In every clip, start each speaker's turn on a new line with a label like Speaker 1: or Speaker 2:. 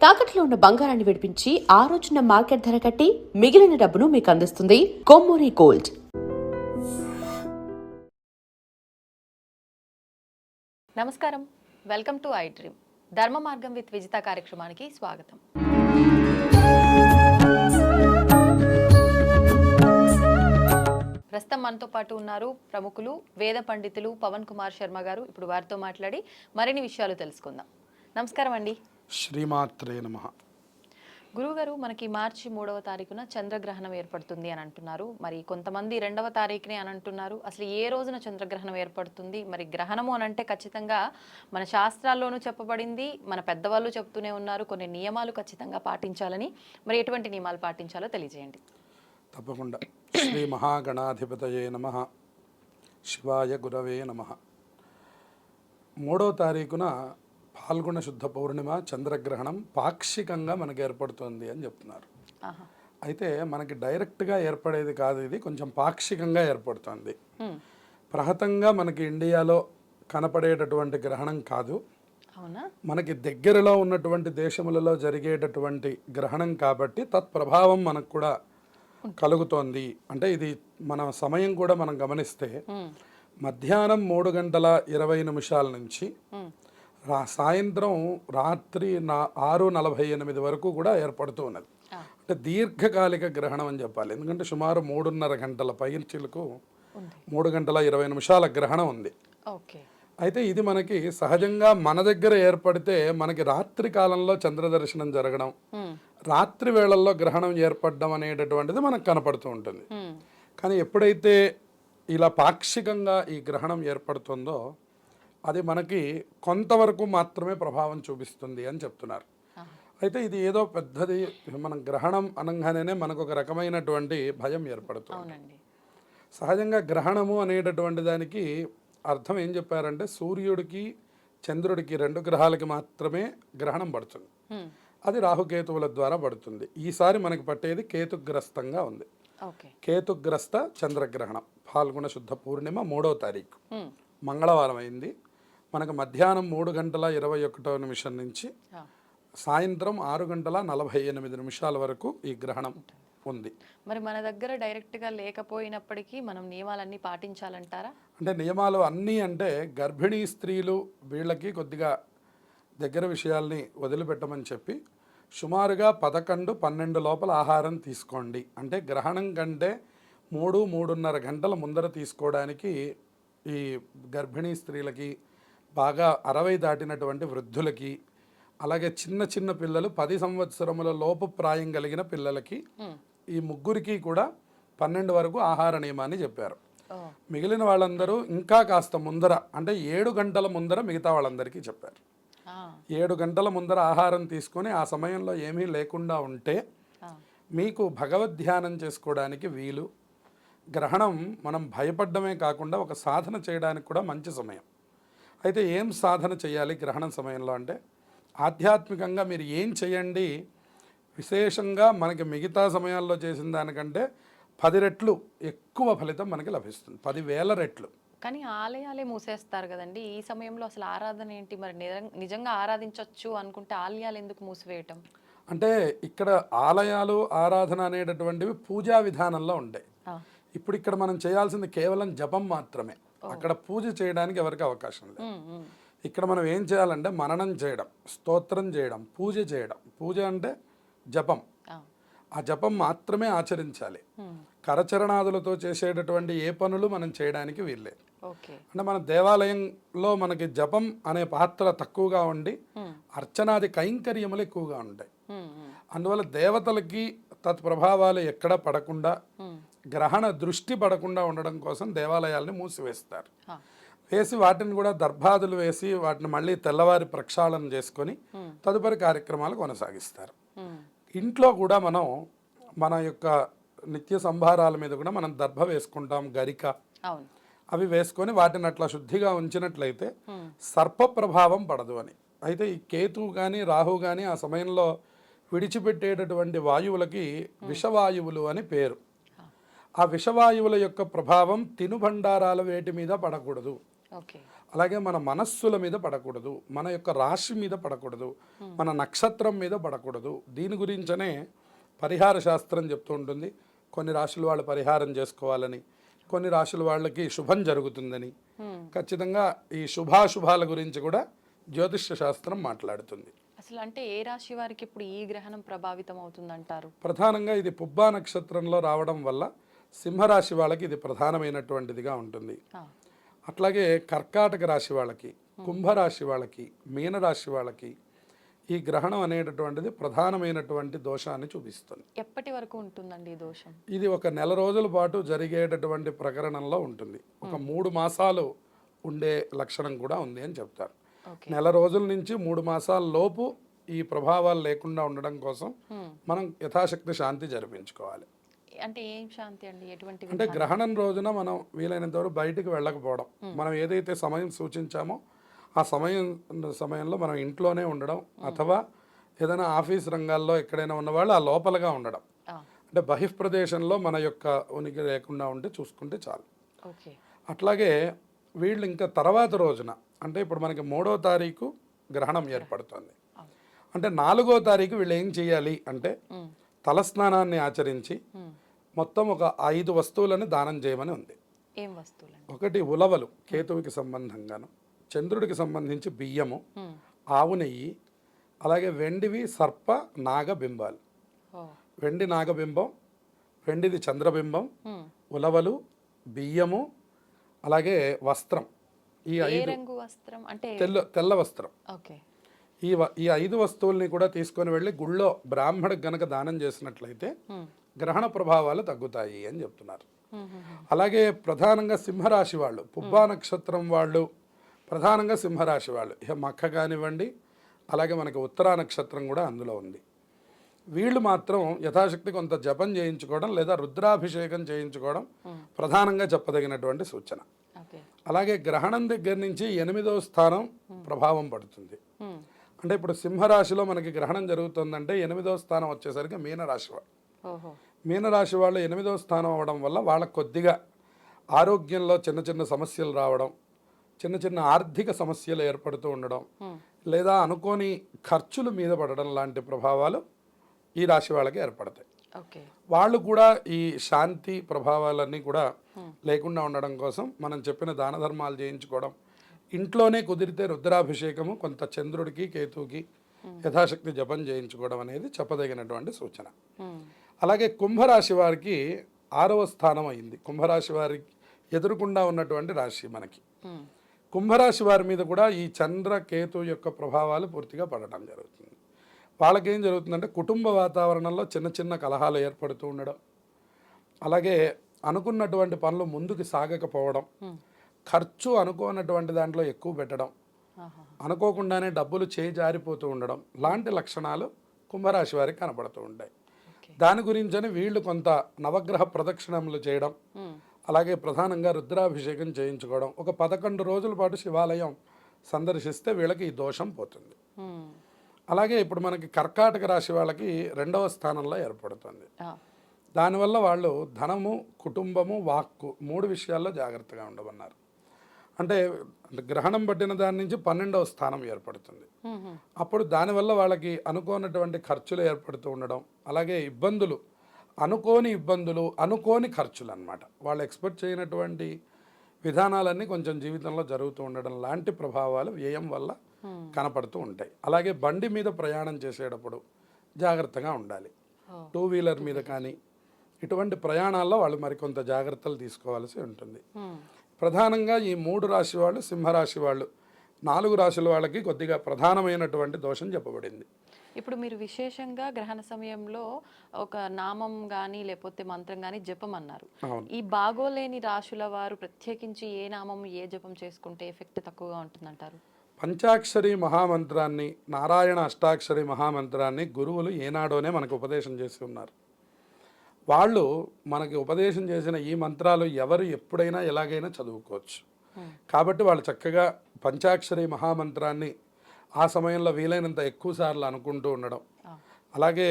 Speaker 1: తాకట్లో ఉన్న బంగారాన్ని విడిపించి ఆ రోజున మార్కెట్ ధర కట్టి మిగిలిన డబ్బును మీకు అందిస్తుంది కొమ్మూరి గోల్డ్.
Speaker 2: నమస్కారం, వెల్కమ్ టు ఐ డ్రీమ్. ధర్మ మార్గం విత్ విజిత కార్యక్రమానికి స్వాగతం. ప్రస్తుతం మనతో పాటు ఉన్నారు ప్రముఖులు వేద పండితులు పవన్ కుమార్ శర్మ గారు. ఇప్పుడు వారితో మాట్లాడి మరిన్ని విషయాలు తెలుసుకుందాం. నమస్కారం అండి.
Speaker 3: శ్రీమాత్రే నమః.
Speaker 2: గురువుగారు, మనకి మార్చి 3వ తారీఖున చంద్రగ్రహణం ఏర్పడుతుంది అని అంటున్నారు. మరి కొంతమంది 2వ తారీఖునే అని అంటున్నారు. అసలు ఏ రోజున చంద్రగ్రహణం ఏర్పడుతుంది? మరి గ్రహణము అని అంటే ఖచ్చితంగా మన శాస్త్రాల్లోనూ చెప్పబడింది, మన పెద్దవాళ్ళు చెప్తూనే ఉన్నారు, కొన్ని నియమాలు ఖచ్చితంగా పాటించాలని. మరి ఎటువంటి నియమాలు పాటించాలో తెలియజేయండి.
Speaker 3: తప్పకుండా. శ్రీ మహాగణాధిపతయే నమః. శివాయ గురవే నమః. 3వ తారీఖున పాల్గొన శుద్ధ పౌర్ణిమ చంద్రగ్రహణం పాక్షికంగా మనకు ఏర్పడుతుంది అని చెప్తున్నారు. అయితే మనకి డైరెక్ట్గా ఏర్పడేది కాదు, ఇది కొంచెం పాక్షికంగా ఏర్పడుతుంది. ప్రహతంగా మనకి ఇండియాలో కనపడేటటువంటి గ్రహణం కాదు, మనకి దగ్గరలో ఉన్నటువంటి దేశములలో జరిగేటటువంటి గ్రహణం కాబట్టి తత్ప్రభావం మనకు కూడా కలుగుతోంది. అంటే ఇది మన సమయం కూడా మనం గమనిస్తే మధ్యాహ్నం 3:20 నుంచి సాయంత్రం రాత్రి 6:48 వరకు కూడా ఏర్పడుతూ ఉన్నది. అంటే దీర్ఘకాలిక గ్రహణం అని చెప్పాలి. ఎందుకంటే సుమారు 3:30 గంటల పైచిలకు 3:20 గ్రహణం ఉంది. అయితే ఇది మనకి సహజంగా మన దగ్గర ఏర్పడితే మనకి రాత్రి కాలంలో చంద్రదర్శనం జరగడం, రాత్రి వేళల్లో గ్రహణం ఏర్పడడం అనేటటువంటిది మనకు కనపడుతూ ఉంటుంది. కానీ ఎప్పుడైతే ఇలా పాక్షికంగా ఈ గ్రహణం ఏర్పడుతుందో అది మనకి కొంతవరకు మాత్రమే ప్రభావం చూపిస్తుంది అని చెప్తున్నారు. అయితే ఇది ఏదో పెద్దది, మనం గ్రహణం అనగానే మనకు ఒక రకమైనటువంటి భయం ఏర్పడుతుంది. సహజంగా గ్రహణము అనేటటువంటి దానికి అర్థం ఏం చెప్పారంటే సూర్యుడికి చంద్రుడికి 2 గ్రహాలకి మాత్రమే గ్రహణం పడుతుంది. అది రాహుకేతువుల ద్వారా పడుతుంది. ఈసారి మనకి పట్టేది కేతుగ్రస్తంగా ఉంది. కేతుగ్రస్త చంద్రగ్రహణం పాల్గొన శుద్ధ పూర్ణిమ 3వ తారీఖు మంగళవారం అయింది. మనకు మధ్యాహ్నం 3:21 నుంచి సాయంత్రం 6:48 వరకు ఈ గ్రహణం ఉంది.
Speaker 2: మరి మన దగ్గర డైరెక్ట్గా లేకపోయినప్పటికీ మనం నియమాలన్నీ పాటించాలంటారా?
Speaker 3: అంటే నియమాలు అన్నీ అంటే గర్భిణీ స్త్రీలు వీళ్ళకి కొద్దిగా దగ్గర విషయాల్ని వదిలిపెట్టమని చెప్పి సుమారుగా 11-12 లోపల ఆహారం తీసుకోండి. అంటే గ్రహణం కంటే 3-3:30 గంటల ముందర తీసుకోవడానికి ఈ గర్భిణీ స్త్రీలకి, బాగా 60 దాటినటువంటి వృద్ధులకి, అలాగే చిన్న చిన్న పిల్లలు 10 సంవత్సరముల లోపు ప్రాయం కలిగిన పిల్లలకి, ఈ ముగ్గురికి కూడా 12 వరకు ఆహార నియమాన్ని చెప్పారు. మిగిలిన వాళ్ళందరూ ఇంకా కాస్త ముందర అంటే 7 గంటల ముందర మిగతా వాళ్ళందరికీ చెప్పారు. 7 గంటల ముందర ఆహారం తీసుకొని ఆ సమయంలో ఏమీ లేకుండా ఉంటే మీకు భగవద్ధ్యానం చేసుకోవడానికి వీలు. గ్రహణం మనం భయపడ్డమే కాకుండా ఒక సాధన చేయడానికి కూడా మంచి సమయం. అయితే ఏం సాధన చేయాలి గ్రహణం సమయంలో అంటే ఆధ్యాత్మికంగా మీరు ఏం చేయండి, విశేషంగా మనకి మిగతా సమయాల్లో చేసిన దానికంటే 10 రెట్లు ఎక్కువ ఫలితం మనకి లభిస్తుంది, 10,000 రెట్లు.
Speaker 2: కానీ ఆలయాలే మూసేస్తారు కదండి, ఈ సమయంలో అసలు ఆరాధన ఏంటి? మరి నిజంగా ఆరాధించవచ్చు అనుకుంటే ఆలయాలు ఎందుకు మూసివేయటం?
Speaker 3: అంటే ఇక్కడ ఆలయాలు ఆరాధన అనేటటువంటివి పూజా విధానంలో ఉంటాయి. ఇప్పుడు ఇక్కడ మనం చేయాల్సింది కేవలం జపం మాత్రమే. అక్కడ పూజ చేయడానికి ఎవరికి అవకాశం లేదు. ఇక్కడ మనం ఏం చేయాలంటే మననం చేయడం, స్తోత్రం చేయడం, పూజ చేయడం. పూజ అంటే జపం, ఆ జపం మాత్రమే ఆచరించాలి. కరచరణాదులతో చేసేటటువంటి ఏ పనులు మనం చేయడానికి వీల్లేదు. అంటే మన దేవాలయంలో మనకి జపం అనే పాత్ర తక్కువగా ఉండి అర్చనాది కైంకర్యములు ఎక్కువగా ఉంటాయి. అందువల్ల దేవతలకి తత్ప్రభావాలు ఎక్కడ పడకుండా, గ్రహణ దృష్టి పడకుండా ఉండడం కోసం దేవాలయాల్ని మూసివేస్తారు. వేసి వాటిని కూడా దర్భాదులు వేసి వాటిని మళ్ళీ తెల్లవారి ప్రక్షాళన చేసుకొని తదుపరి కార్యక్రమాలు కొనసాగిస్తారు. ఇంట్లో కూడా మనం మన యొక్క నిత్య సంభారాల మీద కూడా మనం దర్భ వేసుకుంటాం, గరిక అవి వేసుకొని వాటిని అట్లా శుద్ధిగా ఉంచినట్లయితే సర్ప ప్రభావం పడదు అని. అయితే ఈ కేతువు కానీ రాహు కానీ ఆ సమయంలో విడిచిపెట్టేటటువంటి వాయువులకి విషవాయువులు అని పేరు. ఆ విషవాయువుల యొక్క ప్రభావం తినుబండారాల వేటి మీద పడకూడదు.
Speaker 2: ఓకే.
Speaker 3: అలాగే మన మనస్సుల మీద పడకూడదు, మన యొక్క రాశి మీద పడకూడదు, మన నక్షత్రం మీద పడకూడదు. దీని గురించనే పరిహార శాస్త్రం చెప్తూ ఉంటుంది. కొన్ని రాశుల వాళ్ళు పరిహారం చేసుకోవాలని, కొన్ని రాశుల వాళ్ళకి శుభం జరుగుతుందని. ఖచ్చితంగా ఈ శుభాశుభాల గురించి కూడా జ్యోతిష్య శాస్త్రం మాట్లాడుతుంది.
Speaker 2: అసలు అంటే ఏ రాశి వారికి ఇప్పుడు ఈ గ్రహణం ప్రభావితం అవుతుందంటారు?
Speaker 3: ప్రధానంగా ఇది పుబ్బా నక్షత్రంలో రావడం వల్ల సింహరాశి వాళ్ళకి ఇది ప్రధానమైనటువంటిదిగా ఉంటుంది. అట్లాగే కర్కాటక రాశి వాళ్ళకి, కుంభరాశి వాళ్ళకి, మీనరాశి వాళ్ళకి ఈ గ్రహణం అనేటటువంటిది ప్రధానమైనటువంటి దోషాన్ని చూపిస్తుంది.
Speaker 2: ఎప్పటి వరకు ఉంటుందండి ఈ దోషం?
Speaker 3: ఇది ఒక నెల రోజుల పాటు జరిగేటటువంటి ప్రకరణంలో ఉంటుంది. ఒక 3 మాసాలు ఉండే లక్షణం కూడా ఉంది అని చెప్తారు. నెల రోజుల నుంచి 3 మాసాల లోపు ఈ ప్రభావాలు లేకుండా ఉండడం కోసం మనం యథాశక్తి శాంతి జరిపించుకోవాలి.
Speaker 2: అంటే ఏం శాంతి అండి? ఎటువంటి
Speaker 3: అంటే గ్రహణం రోజున మనం వీలైనంత వరకు బయటికి వెళ్ళకపోవడం, మనం ఏదైతే సమయం సూచించామో ఆ సమయంలో మనం ఇంట్లోనే ఉండడం, అథవా ఏదైనా ఆఫీస్ రంగాల్లో ఎక్కడైనా ఉన్నవాళ్ళు ఆ లోపలగా ఉండడం. అంటే బహిఃప్రదేశంలో మన యొక్క ఉనికి లేకుండా ఉంటే చూసుకుంటే చాలు. అట్లాగే వీళ్ళు ఇంకా తర్వాత రోజున, అంటే ఇప్పుడు మనకి 3వ తారీఖు గ్రహణం ఏర్పడుతుంది. అంటే 4వ తారీఖు వీళ్ళు ఏం చేయాలి అంటే తలస్నానాన్ని ఆచరించి మొత్తం ఒక 5 వస్తువులను దానం చేయమని ఉంది.
Speaker 2: ఏం వస్తువులు?
Speaker 3: ఒకటి ఉలవలు, కేతువుకి సంబంధంగాను, చంద్రుడికి సంబంధించి బియ్యము, ఆవు నెయ్యి, అలాగే వెండివి సర్ప నాగబింబాలు. వెండి నాగబింబం, వెండిది చంద్రబింబం, ఉలవలు, బియ్యము, అలాగే వస్త్రం. ఈ 5
Speaker 2: వస్త్రం అంటే
Speaker 3: తెల్ల వస్త్రం. ఈ 5 వస్తువుల్ని కూడా తీసుకొని వెళ్ళి గుళ్ళో బ్రాహ్మడికి గనక దానం చేసినట్లయితే గ్రహణ ప్రభావాలు తగ్గుతాయి అని చెప్తున్నారు. అలాగే ప్రధానంగా సింహరాశి వాళ్ళు, పుబ్బా నక్షత్రం వాళ్ళు ప్రధానంగా సింహరాశి వాళ్ళు, ఇక మక్క కానివ్వండి, అలాగే మనకి ఉత్తరా నక్షత్రం కూడా అందులో ఉంది. వీళ్ళు మాత్రం యథాశక్తి కొంత జపం చేయించుకోవడం లేదా రుద్రాభిషేకం చేయించుకోవడం ప్రధానంగా చెప్పదగినటువంటి సూచన. అలాగే గ్రహణం దగ్గర నుంచి 8వ స్థానం ప్రభావం పడుతుంది. అంటే ఇప్పుడు సింహరాశిలో మనకి గ్రహణం జరుగుతుందంటే 8వ స్థానం వచ్చేసరికి మీనరాశి వాళ్ళు. మీనరాశి వాళ్ళు 8వ స్థానం అవ్వడం వల్ల వాళ్ళకు కొద్దిగా ఆరోగ్యంలో చిన్న చిన్న సమస్యలు రావడం, చిన్న చిన్న ఆర్థిక సమస్యలు ఏర్పడుతూ ఉండడం, లేదా అనుకోని ఖర్చులు మీద పడడం లాంటి ప్రభావాలు ఈ రాశి వాళ్ళకి ఏర్పడతాయి. వాళ్ళు కూడా ఈ శాంతి ప్రభావాలన్నీ కూడా లేకుండా ఉండడం కోసం మనం చెప్పిన దాన ధర్మాలు చేయించుకోవడం, ఇంట్లోనే కుదిరితే రుద్రాభిషేకము కొంత చంద్రుడికి కేతువుకి యథాశక్తి జపం చేయించుకోవడం అనేది చెప్పదగినటువంటి సూచన. అలాగే కుంభరాశి వారికి 6వ స్థానం అయింది. కుంభరాశి వారికి ఎదురుకుండా ఉన్నటువంటి రాశి మనకి. కుంభరాశి వారి మీద కూడా ఈ చంద్ర కేతు యొక్క ప్రభావాలు పూర్తిగా పడటం జరుగుతుంది. వాళ్ళకేం జరుగుతుందంటే కుటుంబ వాతావరణంలో చిన్న చిన్న కలహాలు ఏర్పడుతూ ఉండడం, అలాగే అనుకున్నటువంటి పనులు ముందుకు సాగకపోవడం, ఖర్చు అనుకోనటువంటి దాంట్లో ఎక్కువ పెట్టడం, అనుకోకుండానే డబ్బులు చేజారిపోతూ ఉండడం లాంటి లక్షణాలు కుంభరాశి వారికి కనపడుతూ ఉంటాయి. దాని గురించని వీళ్ళు కొంత నవగ్రహ ప్రదక్షిణములు చేయడం, అలాగే ప్రధానంగా రుద్రాభిషేకం చేయించుకోవడం, ఒక 11 రోజుల పాటు శివాలయం సందర్శిస్తే వీళ్ళకి ఈ దోషం పోతుంది. అలాగే ఇప్పుడు మనకి కర్కాటక రాశి వాళ్ళకి 2వ స్థానంలో ఏర్పడుతుంది. దానివల్ల వాళ్ళు ధనము, కుటుంబము, వాక్కు 3 విషయాల్లో జాగ్రత్తగా ఉండమన్నారు. అంటే గ్రహణం పట్టిన దాని నుంచి 12వ స్థానం ఏర్పడుతుంది. అప్పుడు దానివల్ల వాళ్ళకి అనుకోనటువంటి ఖర్చులు ఏర్పడుతూ ఉండడం, అలాగే ఇబ్బందులు, అనుకోని ఖర్చులు అన్నమాట. వాళ్ళు ఎక్స్పెక్ట్ చేయనటువంటి విధానాలన్నీ కొంచెం జీవితంలో జరుగుతూ ఉండడం లాంటి ప్రభావాలు వ్యయం వల్ల కనపడుతూ ఉంటాయి. అలాగే బండి మీద ప్రయాణం చేసేటప్పుడు జాగ్రత్తగా ఉండాలి. 2 వీలర్ మీద కానీ ఇటువంటి ప్రయాణాల్లో వాళ్ళు మరికొంత జాగ్రత్తలు తీసుకోవాల్సి ఉంటుంది. ప్రధానంగా ఈ 3 రాశి వాళ్ళు, సింహరాశి వాళ్ళు, 4 రాశుల వాళ్ళకి కొద్దిగా ప్రధానమైనటువంటి దోషం చెప్పబడింది.
Speaker 2: ఇప్పుడు మీరు విశేషంగా గ్రహణ సమయంలో ఒక నామం కానీ లేకపోతే మంత్రం కానీ జపం అన్నారు. ఈ బాగోలేని రాశుల వారు ప్రత్యేకించి ఏ నామం, ఏ జపం చేసుకుంటే ఎఫెక్ట్ తక్కువగా ఉంటుందంటారు?
Speaker 3: పంచాక్షరి మహామంత్రాన్ని, నారాయణ అష్టాక్షరి మహామంత్రాన్ని గురువులు ఏనాడోనే మనకు ఉపదేశం చేసి ఉన్నారు. వాళ్ళు మనకి ఉపదేశం చేసిన ఈ మంత్రాలు ఎవరు ఎప్పుడైనా ఎలాగైనా చదువుకోవచ్చు. కాబట్టి వాళ్ళు చక్కగా పంచాక్షరి మహామంత్రాన్ని ఆ సమయంలో వీలైనంత ఎక్కువ సార్లు అనుకుంటూ ఉండడం, అలాగే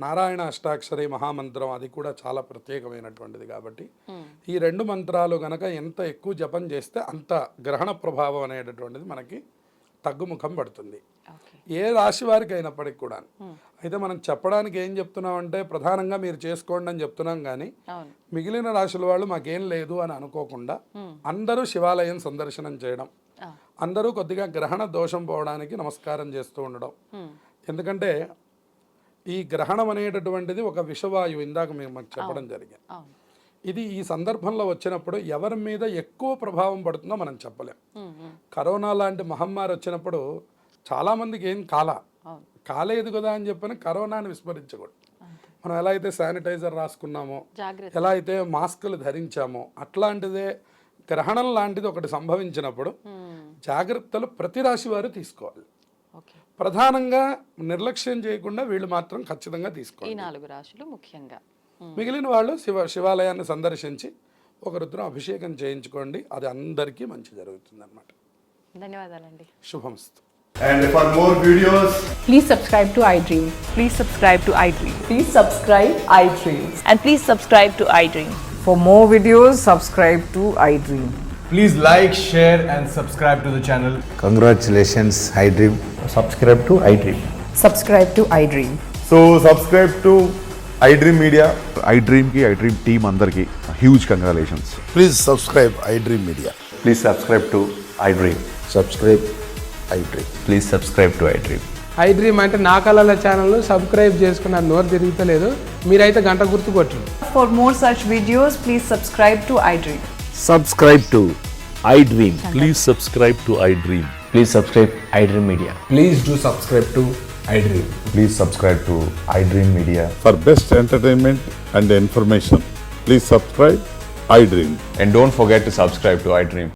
Speaker 3: నారాయణ అష్టాక్షరి మహామంత్రం అది కూడా చాలా ప్రత్యేకమైనటువంటిది కాబట్టి ఈ 2 మంత్రాలు గనక ఎంత ఎక్కువ జపం చేస్తే అంత గ్రహణ ప్రభావం అనేటటువంటిది మనకి తగ్గుముఖం పడుతుంది ఏ రాశి వారికి అయినప్పటికీ కూడా. అయితే మనం చెప్పడానికి ఏం చెప్తున్నామంటే ప్రధానంగా మీరు చేసుకోండి అని చెప్తున్నాం కానీ మిగిలిన రాశుల వాళ్ళు మాకేం లేదు అని అనుకోకుండా అందరూ శివాలయం సందర్శనం చేయడం, అందరూ కొద్దిగా గ్రహణ దోషం పోవడానికి నమస్కారం చేస్తూ ఉండడం. ఎందుకంటే ఈ గ్రహణం అనేటటువంటిది ఒక విషవాయువు, ఇందాక మేము మాకు చెప్పడం జరిగింది. ఇది ఈ సందర్భంలో వచ్చినప్పుడు ఎవరి మీద ఎక్కువ ప్రభావం పడుతుందో మనం చెప్పలేం. కరోనా లాంటి మహమ్మారి వచ్చినప్పుడు చాలామందికి ఏం కాలేదు కదా అని చెప్పని కరోనాని విస్మరించకూడదు. మనం ఎలా అయితే శానిటైజర్ రాసుకున్నామో, ఎలా అయితే మాస్కులు ధరించామో, అట్లాంటిదే గ్రహణం లాంటిది ఒకటి సంభవించినప్పుడు జాగ్రత్తలు ప్రతి రాశి వారు తీసుకోవాలి. ప్రధానంగా నిర్లక్ష్యం చేయకుండా వీళ్ళు మాత్రం ఖచ్చితంగా తీసుకోవాలి.
Speaker 2: ఈ 4 రాశులు ముఖ్యంగా.
Speaker 3: మిగిలిన వాళ్ళు శివాలయాన్ని సందర్శించి ఒక రుద్రం అభిషేకం చేయించుకోండి, అది అందరికీ మంచి జరుగుతుంది అన్నమాట.
Speaker 2: ధన్యవాదాలండి.
Speaker 3: శుభమస్తు.
Speaker 4: And for more videos,
Speaker 5: Please subscribe to iDream.
Speaker 6: Please subscribe to iDream.
Speaker 5: Please subscribe iDream.
Speaker 6: And please subscribe to iDream.
Speaker 5: For more videos, subscribe to iDream.
Speaker 4: please like, share and subscribe to the channel.
Speaker 7: Congratulations, iDream.
Speaker 8: subscribe to iDream.
Speaker 5: Subscribe to iDream.
Speaker 8: So subscribe to iDream Media. iDream ki iDream team andarki huge congratulations.
Speaker 7: Please subscribe iDream Media.
Speaker 8: Please subscribe to iDream.
Speaker 7: Subscribe iDream.
Speaker 8: Please subscribe to iDream.
Speaker 9: iDream అంటే నా కళల channel subscribe చేసుకున్న నోరు తిరుగుతలేదు, మీరైతే గంట గుర్తు కొట్టండి.
Speaker 5: For more such videos, please subscribe to iDream.
Speaker 10: Subscribe to iDream. Please subscribe to iDream.
Speaker 8: Please subscribe iDream Media.
Speaker 4: Please do subscribe to iDream.
Speaker 8: Please subscribe to iDream Media.
Speaker 10: For best entertainment and information, please subscribe iDream.
Speaker 8: And don't forget to subscribe to iDream.